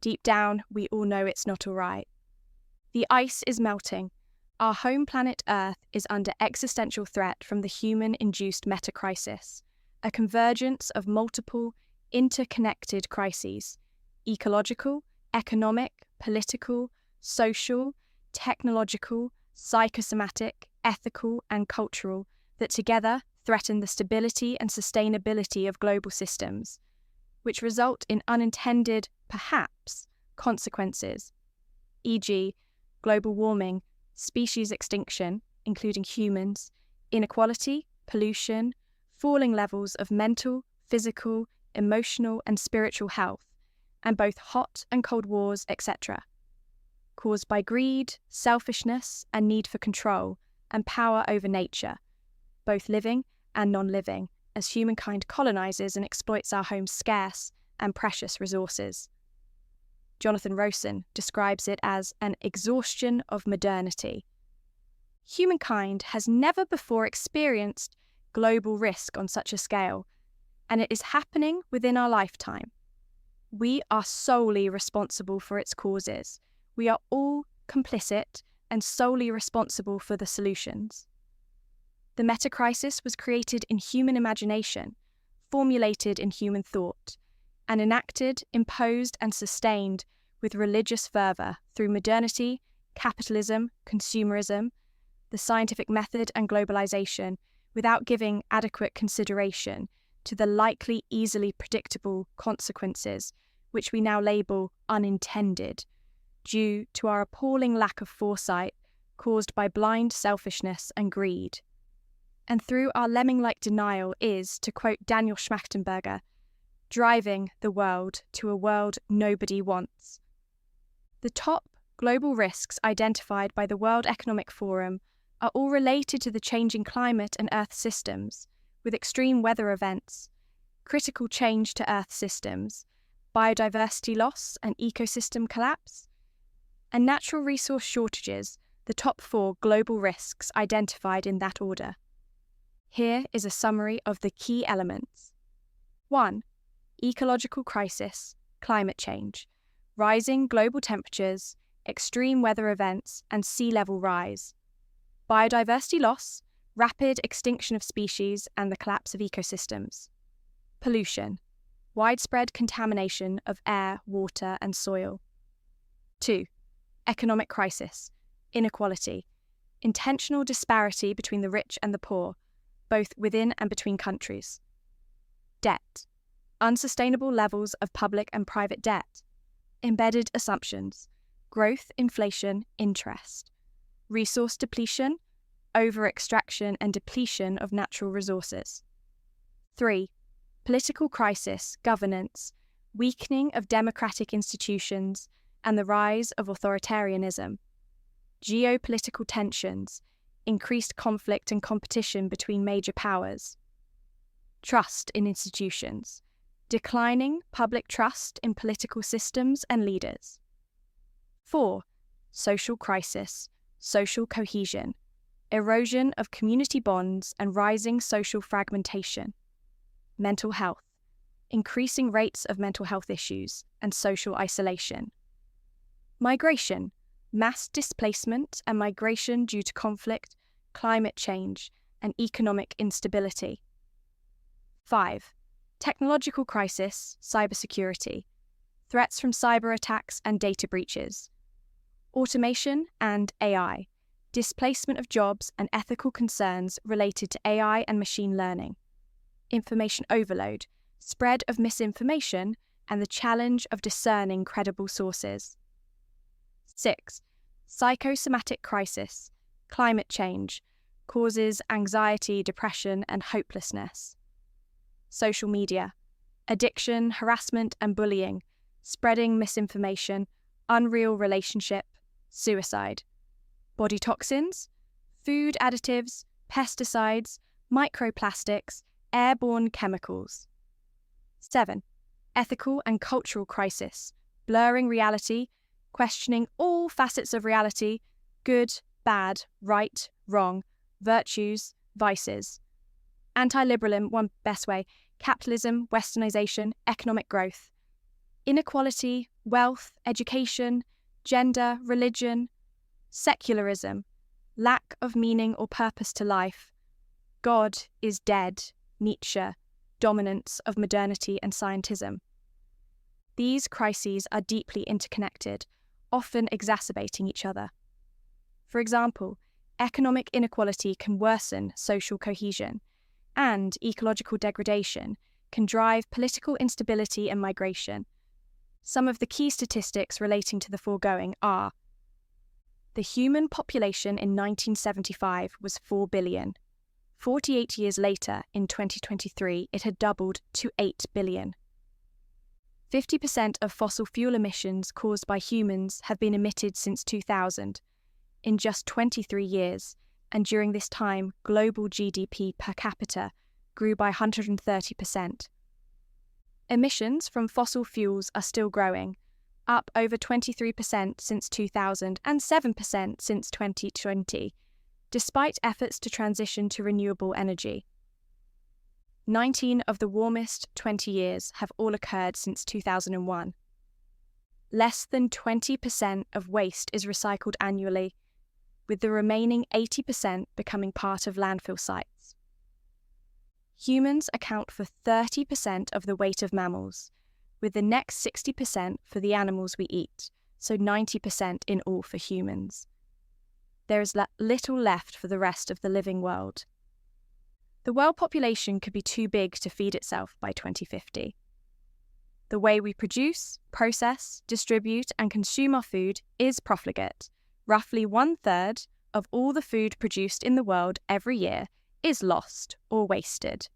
deep down, we all know it's not all right. The ice is melting. Our home planet Earth is under existential threat from the human-induced metacrisis, a convergence of multiple, interconnected crises: ecological, economic, political, social, technological, psychosomatic, ethical, and cultural, that together threaten the stability and sustainability of global systems, which result in unintended, perhaps, consequences, e.g., global warming, species extinction, including humans, inequality, pollution, falling levels of mental, physical, emotional, and spiritual health, and both hot and cold wars, etc., caused by greed, selfishness, and need for control and power over nature, both living and non-living, as humankind colonizes and exploits our home's scarce and precious resources. Jonathan Rowson describes it as an exhaustion of modernity. Humankind has never before experienced global risk on such a scale, and it is happening within our lifetime. We are solely responsible for its causes. We are all complicit and solely responsible for the solutions. The metacrisis was created in human imagination, formulated in human thought, and enacted, imposed, and sustained with religious fervour through modernity, capitalism, consumerism, the scientific method, and globalization, without giving adequate consideration to the likely, easily predictable consequences, which we now label unintended, due to our appalling lack of foresight caused by blind selfishness and greed. And through our lemming-like denial is, to quote Daniel Schmachtenberger, driving the world to a world nobody wants. The top global risks identified by the World Economic Forum are all related to the changing climate and Earth systems, with extreme weather events, critical change to Earth systems, biodiversity loss and ecosystem collapse, and natural resource shortages, the top 4 global risks identified in that order. Here is a summary of the key elements. 1. Ecological crisis, climate change, rising global temperatures, extreme weather events, and sea level rise. Biodiversity loss, rapid extinction of species, and the collapse of ecosystems. Pollution, widespread contamination of air, water, and soil. 2. Economic crisis, inequality, intentional disparity between the rich and the poor, both within and between countries. Debt, unsustainable levels of public and private debt. Embedded assumptions, growth, inflation, interest. Resource depletion, over-extraction and depletion of natural resources. 3. Political crisis, governance, weakening of democratic institutions, and the rise of authoritarianism. Geopolitical tensions, increased conflict and competition between major powers. Trust in institutions, declining public trust in political systems and leaders. 4. Social crisis, social cohesion, erosion of community bonds and rising social fragmentation. Mental health, increasing rates of mental health issues and social isolation. Migration, mass displacement and migration due to conflict, climate change, and economic instability. 5. Technological crisis, cybersecurity, threats from cyber attacks and data breaches. Automation and AI, displacement of jobs and ethical concerns related to AI and machine learning. Information overload, spread of misinformation, and the challenge of discerning credible sources. 6. Psychosomatic crisis, climate change, causes anxiety, depression, and hopelessness. Social media, addiction, harassment, and bullying, spreading misinformation, unreal relationship, suicide. Body toxins, food additives, pesticides, microplastics, airborne chemicals. 7. Ethical and cultural crisis, blurring reality, questioning all facets of reality, good, bad, right, wrong, virtues, vices. Anti-liberalism, one best way, capitalism, westernization, economic growth. Inequality, wealth, education, gender, religion, secularism, lack of meaning or purpose to life, God is dead, Nietzsche, dominance of modernity and scientism. These crises are deeply interconnected, often exacerbating each other. For example, economic inequality can worsen social cohesion, and ecological degradation can drive political instability and migration. Some of the key statistics relating to the foregoing are: the human population in 1975 was 4 billion. 48 years later, in 2023, it had doubled to 8 billion. 50% of fossil fuel emissions caused by humans have been emitted since 2000, in just 23 years, and during this time, global GDP per capita grew by 130%. Emissions from fossil fuels are still growing, up over 23% since 2000 and 7% since 2020, despite efforts to transition to renewable energy. 19 of the warmest 20 years have all occurred since 2001. Less than 20% of waste is recycled annually, with the remaining 80% becoming part of landfill sites. Humans account for 30% of the weight of mammals, with the next 60% for the animals we eat, so 90% in all for humans. There is little left for the rest of the living world. The world population could be too big to feed itself by 2050. The way we produce, process, distribute, and consume our food is profligate. Roughly 1/3 of all the food produced in the world every year is lost or wasted.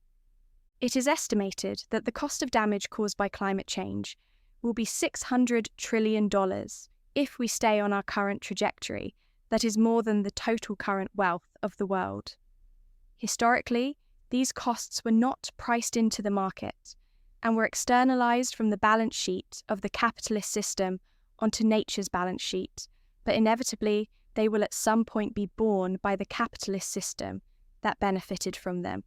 It is estimated that the cost of damage caused by climate change will be $600 trillion if we stay on our current trajectory. That is more than the total current wealth of the world. Historically, these costs were not priced into the market and were externalized from the balance sheet of the capitalist system onto nature's balance sheet, but inevitably they will at some point be borne by the capitalist system that benefited from them.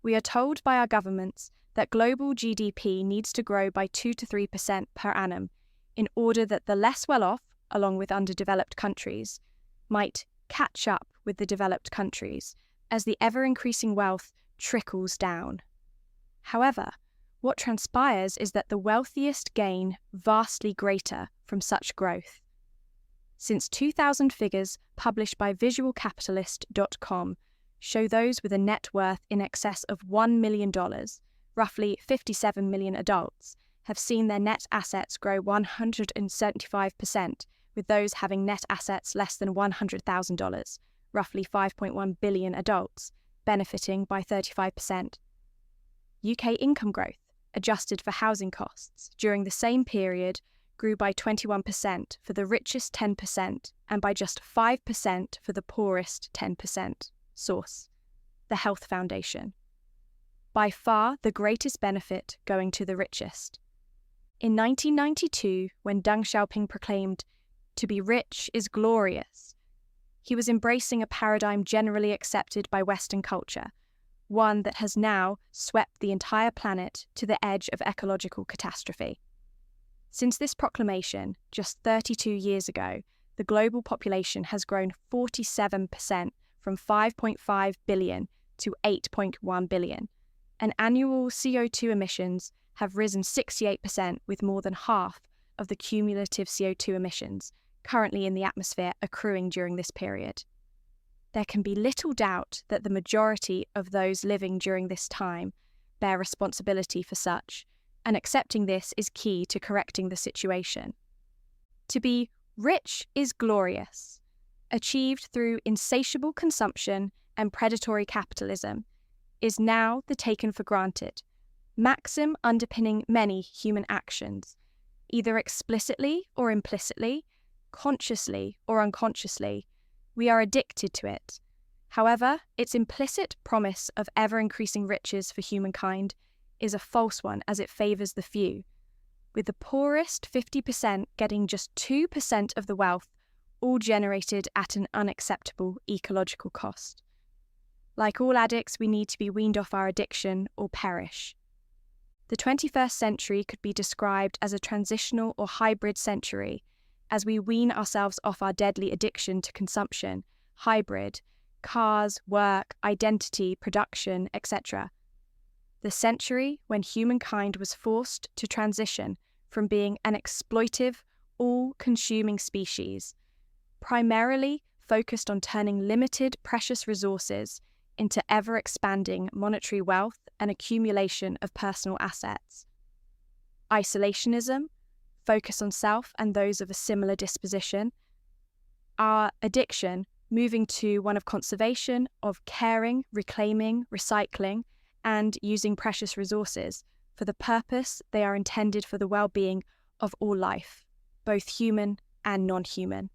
We are told by our governments that global GDP needs to grow by 2 to 3% per annum in order that the less well-off, along with underdeveloped countries, might catch up with the developed countries as the ever-increasing wealth trickles down. However, what transpires is that the wealthiest gain vastly greater from such growth. Since 2000 figures published by visualcapitalist.com show those with a net worth in excess of $1 million, roughly 57 million adults, have seen their net assets grow 175%, with those having net assets less than $100,000, roughly 5.1 billion adults, benefiting by 35%. UK income growth, adjusted for housing costs, during the same period grew by 21% for the richest 10% and by just 5% for the poorest 10%. Source: the Health Foundation. By far the greatest benefit going to the richest. In 1992, when Deng Xiaoping proclaimed, "To be rich is glorious," he was embracing a paradigm generally accepted by Western culture, one that has now swept the entire planet to the edge of ecological catastrophe. Since this proclamation, just 32 years ago, the global population has grown 47% from 5.5 billion to 8.1 billion, and annual CO2 emissions have risen 68%, with more than half of the cumulative CO2 emissions currently in the atmosphere accruing during this period. There can be little doubt that the majority of those living during this time bear responsibility for such, and accepting this is key to correcting the situation. To be rich is glorious, achieved through insatiable consumption and predatory capitalism, is now the taken for granted maxim underpinning many human actions, either explicitly or implicitly, consciously or unconsciously. We are addicted to it. However, its implicit promise of ever-increasing riches for humankind is a false one, as it favours the few, with the poorest 50% getting just 2% of the wealth, all generated at an unacceptable ecological cost. Like all addicts, we need to be weaned off our addiction or perish. The 21st century could be described as a transitional or hybrid century, as we wean ourselves off our deadly addiction to consumption, hybrid, cars, work, identity, production, etc. The century when humankind was forced to transition from being an exploitive, all-consuming species, primarily focused on turning limited precious resources into ever-expanding monetary wealth and accumulation of personal assets. Isolationism, focus on self and those of a similar disposition. Our addiction, moving to one of conservation, of caring, reclaiming, recycling, and using precious resources for the purpose they are intended for the well-being of all life, both human and non-human.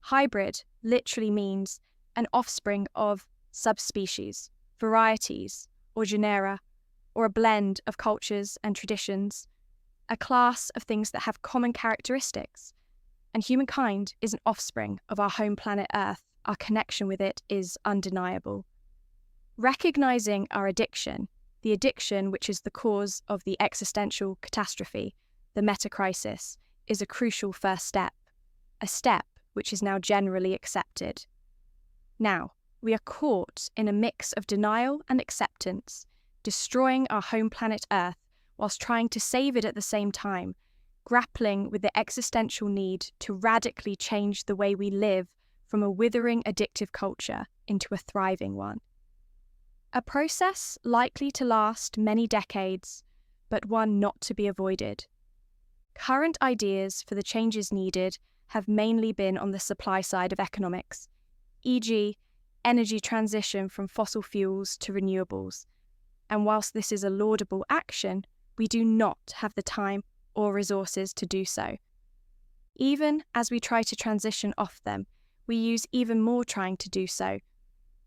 Hybrid literally means an offspring of subspecies, varieties, or genera, or a blend of cultures and traditions, a class of things that have common characteristics. And humankind is an offspring of our home planet Earth. Our connection with it is undeniable. Recognizing our addiction, the addiction which is the cause of the existential catastrophe, the Metacrisis, is a crucial first step, a step which is now generally accepted. Now, we are caught in a mix of denial and acceptance, destroying our home planet Earth whilst trying to save it at the same time, grappling with the existential need to radically change the way we live from a withering addictive culture into a thriving one. A process likely to last many decades, but one not to be avoided. Current ideas for the changes needed have mainly been on the supply side of economics, e.g., energy transition from fossil fuels to renewables. And whilst this is a laudable action, we do not have the time or resources to do so. Even as we try to transition off them, we use even more trying to do so,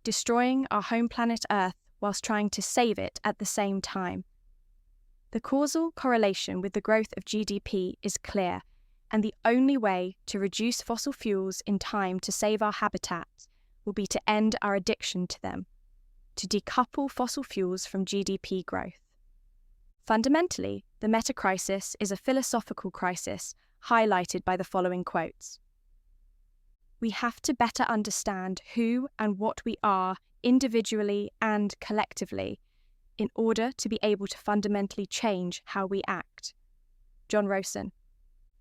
destroying our home planet Earth whilst trying to save it at the same time. The causal correlation with the growth of GDP is clear, and the only way to reduce fossil fuels in time to save our habitat will be to end our addiction to them, to decouple fossil fuels from GDP growth. Fundamentally, the metacrisis is a philosophical crisis highlighted by the following quotes. We have to better understand who and what we are individually and collectively in order to be able to fundamentally change how we act. Jonathan Rowson.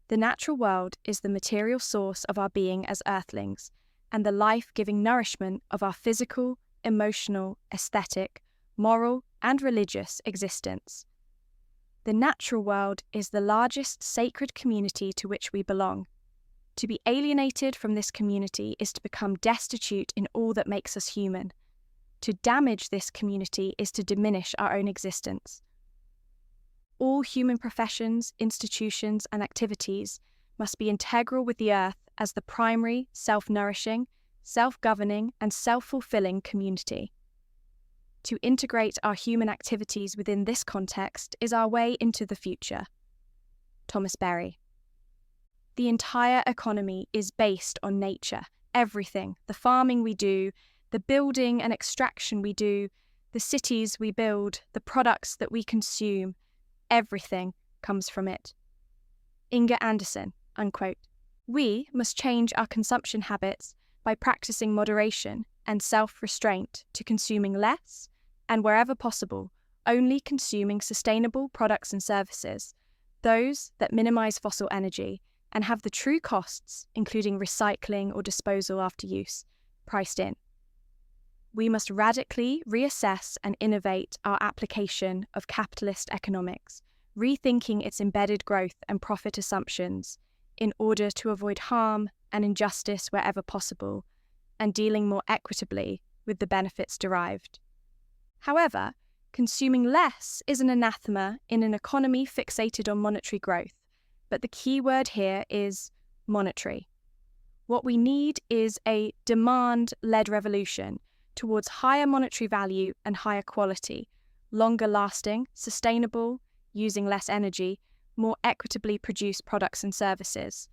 The natural world is the material source of our being as earthlings and the life-giving nourishment of our physical, emotional, aesthetic, moral, and religious existence. The natural world is the largest sacred community to which we belong. To be alienated from this community is to become destitute in all that makes us human. To damage this community is to diminish our own existence. All human professions, institutions, and activities must be integral with the earth as the primary, self-nourishing, self-governing, and self-fulfilling community. To integrate our human activities within this context is our way into the future. Thomas Berry. The entire economy is based on nature. Everything, the farming we do, the building and extraction we do, the cities we build, the products that we consume, everything comes from it. Inga Anderson, unquote. We must change our consumption habits by practicing moderation and self-restraint to consuming less and, wherever possible, only consuming sustainable products and services, those that minimize fossil energy and have the true costs, including recycling or disposal after use, priced in. We must radically reassess and innovate our application of capitalist economics, rethinking its embedded growth and profit assumptions in order to avoid harm and injustice wherever possible, and dealing more equitably with the benefits derived. However, consuming less is an anathema in an economy fixated on monetary growth, but the key word here is monetary. What we need is a demand-led revolution towards higher monetary value and higher quality, longer lasting, sustainable, using less energy, more equitably produced products and services.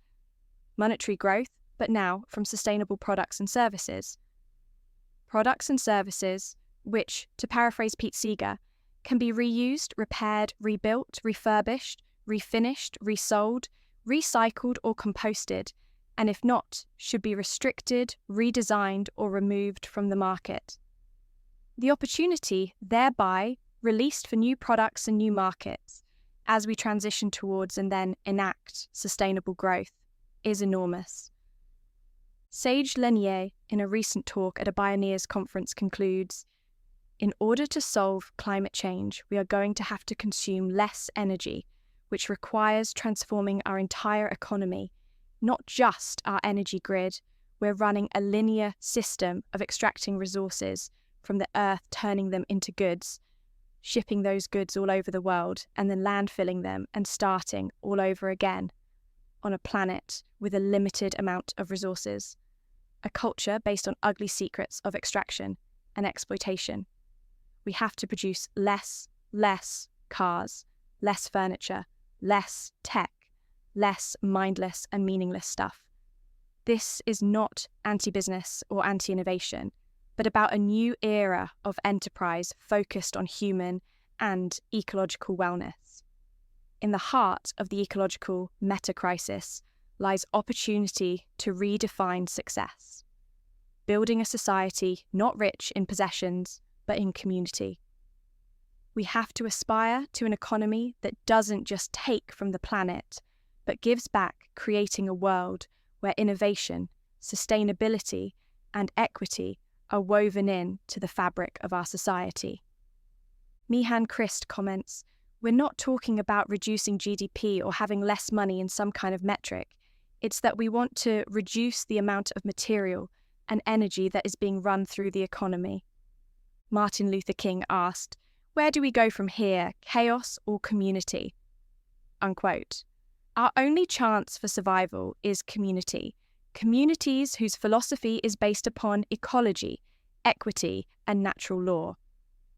Monetary growth, but now from sustainable products and services. Products and services which, to paraphrase Pete Seeger, can be reused, repaired, rebuilt, refurbished, refinished, resold, recycled, or composted, and if not, should be restricted, redesigned, or removed from the market. The opportunity thereby released for new products and new markets as we transition towards and then enact sustainable growth is enormous. Sage Lanier, in a recent talk at a Bioneers conference, concludes, "In order to solve climate change, we are going to have to consume less energy, which requires transforming our entire economy, not just our energy grid. We're running a linear system of extracting resources from the earth, turning them into goods, shipping those goods all over the world, and then landfilling them and starting all over again on a planet with a limited amount of resources. A culture based on ugly secrets of extraction and exploitation. We have to produce less cars, less furniture, less tech, less mindless and meaningless stuff. This is not anti-business or anti-innovation, but about a new era of enterprise focused on human and ecological wellness. In the heart of the ecological metacrisis lies opportunity to redefine success, building a society not rich in possessions, but in community. We have to aspire to an economy that doesn't just take from the planet, but gives back, creating a world where innovation, sustainability, and equity are woven in to the fabric of our society." Mihan Christ comments, "We're not talking about reducing GDP or having less money in some kind of metric. It's that we want to reduce the amount of material and energy that is being run through the economy." Martin Luther King asked, "Where do we go from here, chaos or community?" Unquote. Our only chance for survival is community. Communities whose philosophy is based upon ecology, equity, and natural law.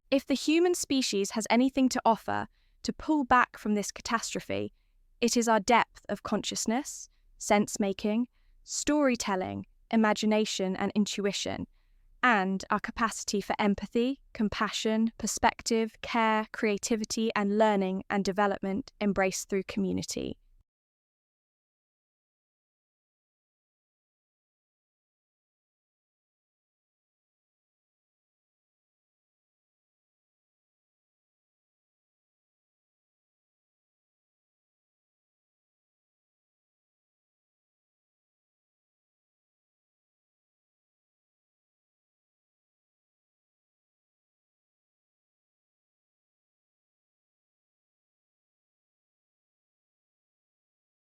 If the human species has anything to offer to pull back from this catastrophe, it is our depth of consciousness, sense-making, storytelling, imagination, and intuition, and our capacity for empathy, compassion, perspective, care, creativity, and learning and development embraced through community.